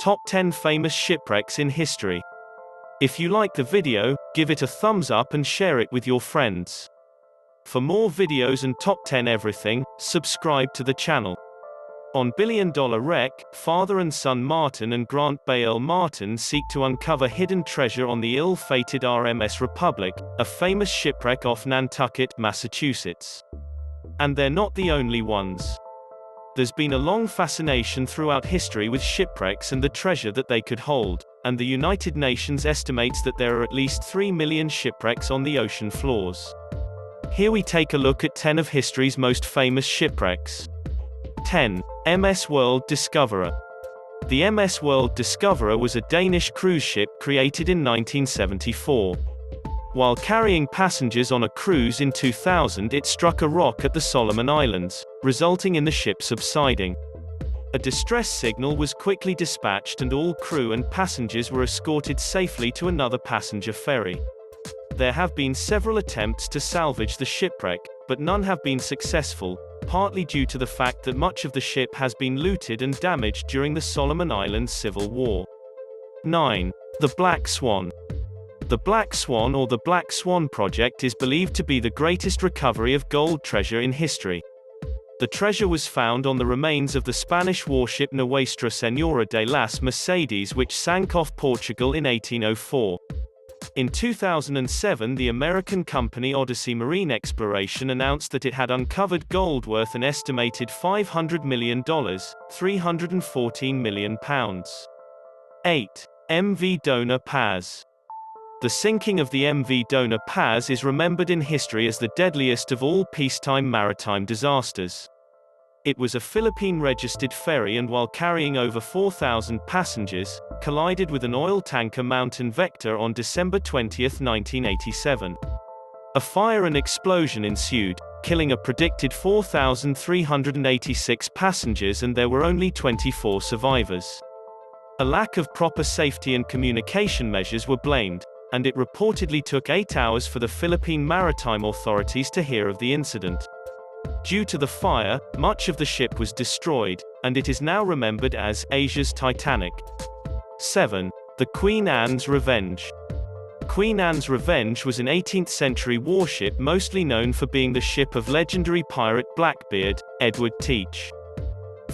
Top 10 Famous Shipwrecks in History. If you like the video, give it a thumbs up and share it with your friends. For more videos and Top 10 Everything, subscribe to the channel. On Billion Dollar Wreck, father and son Martin and Grant Bale Martin seek to uncover hidden treasure on the ill-fated RMS Republic, a famous shipwreck off Nantucket, Massachusetts. And they're not the only ones. There's been a long fascination throughout history with shipwrecks and the treasure that they could hold, and the United Nations estimates that there are at least 3 million shipwrecks on the ocean floors. Here we take a look at 10 of history's most famous shipwrecks. 10. MS World Discoverer. The MS World Discoverer was a Danish cruise ship created in 1974. While carrying passengers on a cruise in 2000, it struck a rock at the Solomon Islands, resulting in the ship subsiding. A distress signal was quickly dispatched and all crew and passengers were escorted safely to another passenger ferry. There have been several attempts to salvage the shipwreck, but none have been successful, partly due to the fact that much of the ship has been looted and damaged during the Solomon Islands Civil War. 9. The Black Swan. The Black Swan or the Black Swan Project is believed to be the greatest recovery of gold treasure in history. The treasure was found on the remains of the Spanish warship Nuestra Señora de las Mercedes, which sank off Portugal in 1804. In 2007, the American company Odyssey Marine Exploration announced that it had uncovered gold worth an estimated $500 million, £314 million. 8. MV Dona Paz. The sinking of the MV Dona Paz is remembered in history as the deadliest of all peacetime maritime disasters. It was a Philippine-registered ferry and while carrying over 4,000 passengers, collided with an oil tanker Mountain Vector on December 20, 1987. A fire and explosion ensued, killing a predicted 4,386 passengers and there were only 24 survivors. A lack of proper safety and communication measures were blamed, and it reportedly took 8 hours for the Philippine maritime authorities to hear of the incident. Due to the fire, much of the ship was destroyed, and it is now remembered as Asia's Titanic. 7. The Queen Anne's Revenge. Queen Anne's Revenge was an 18th-century warship mostly known for being the ship of legendary pirate Blackbeard, Edward Teach.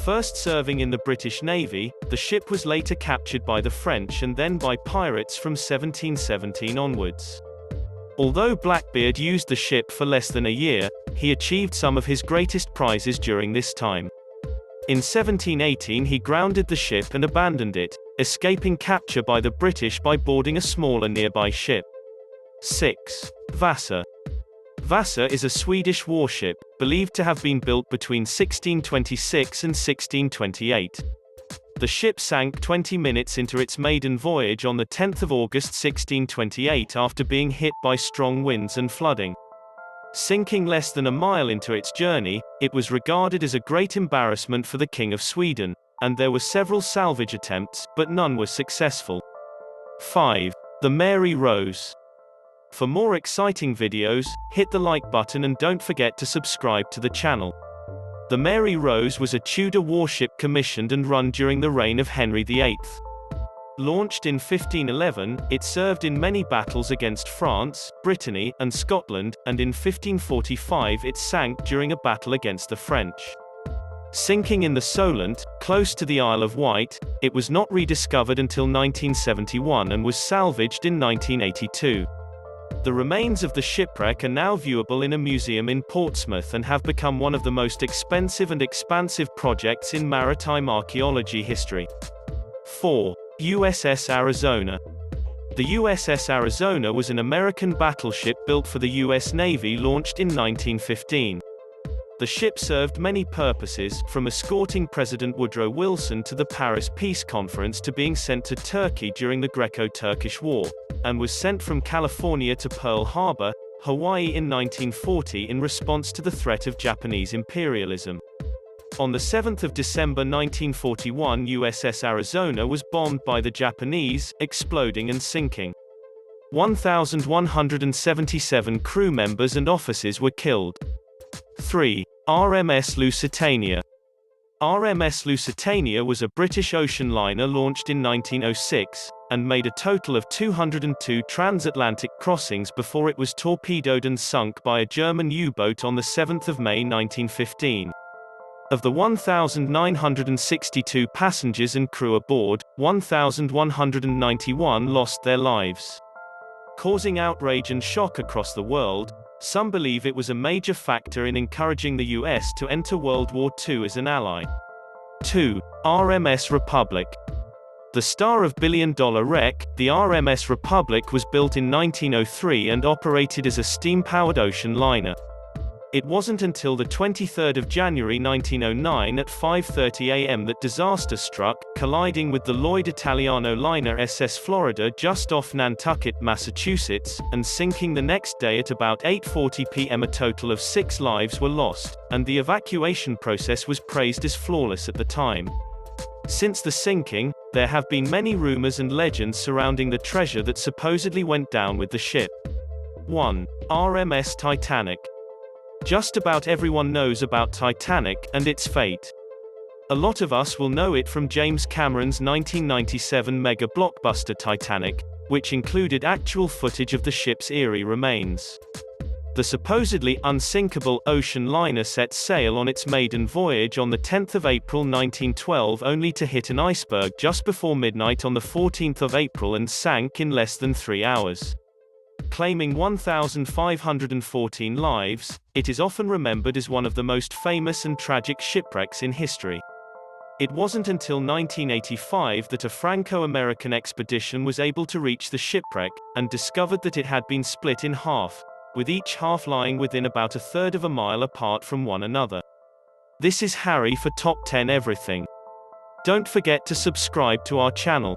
First serving in the British Navy, the ship was later captured by the French and then by pirates from 1717 onwards. Although Blackbeard used the ship for less than a year, he achieved some of his greatest prizes during this time. In 1718 he grounded the ship and abandoned it, escaping capture by the British by boarding a smaller nearby ship. 6. Vasa. Vasa is a Swedish warship, believed to have been built between 1626 and 1628. The ship sank 20 minutes into its maiden voyage on the 10th of August 1628 after being hit by strong winds and flooding. Sinking less than a mile into its journey, it was regarded as a great embarrassment for the King of Sweden, and there were several salvage attempts, but none were successful. 5. The Mary Rose. For more exciting videos, hit the like button and don't forget to subscribe to the channel. The Mary Rose was a Tudor warship commissioned and run during the reign of Henry VIII. Launched in 1511, it served in many battles against France, Brittany, and Scotland, and in 1545 it sank during a battle against the French. Sinking in the Solent, close to the Isle of Wight, it was not rediscovered until 1971 and was salvaged in 1982. The remains of the shipwreck are now viewable in a museum in Portsmouth and have become one of the most expensive and expansive projects in maritime archaeology history. 4. USS Arizona. The USS Arizona was an American battleship built for the U.S. Navy launched in 1915. The ship served many purposes, from escorting President Woodrow Wilson to the Paris Peace Conference to being sent to Turkey during the Greco-Turkish War, and was sent from California to Pearl Harbor, Hawaii in 1940 in response to the threat of Japanese imperialism. On the 7th of December 1941, USS Arizona was bombed by the Japanese, exploding and sinking. 1,177 crew members and officers were killed. 3. RMS Lusitania. RMS Lusitania was a British ocean liner launched in 1906, and made a total of 202 transatlantic crossings before it was torpedoed and sunk by a German U-boat on 7 May 1915. Of the 1,962 passengers and crew aboard, 1,191 lost their lives. Causing outrage and shock across the world, some believe it was a major factor in encouraging the US to enter World War II as an ally. 2. RMS Republic. The star of billion-dollar wreck, the RMS Republic was built in 1903 and operated as a steam-powered ocean liner. It wasn't until the 23rd of January 1909 at 5:30 a.m. that disaster struck, colliding with the Lloyd Italiano liner SS Florida just off Nantucket, Massachusetts, and sinking the next day at about 8:40 p.m. A total of 6 lives were lost, and the evacuation process was praised as flawless at the time. Since the sinking, there have been many rumors and legends surrounding the treasure that supposedly went down with the ship. 1. RMS Titanic. Just about everyone knows about Titanic and its fate. A lot of us will know it from James Cameron's 1997 mega blockbuster Titanic, which included actual footage of the ship's eerie remains. The supposedly unsinkable ocean liner set sail on its maiden voyage on the 10th of April 1912 only to hit an iceberg just before midnight on the 14th of April and sank in less than 3 hours. Claiming 1,514 lives, it is often remembered as one of the most famous and tragic shipwrecks in history. It wasn't until 1985 that a Franco-American expedition was able to reach the shipwreck, and discovered that it had been split in half, with each half lying within about a third of a mile apart from one another. This is Harry for Top 10 Everything. Don't forget to subscribe to our channel.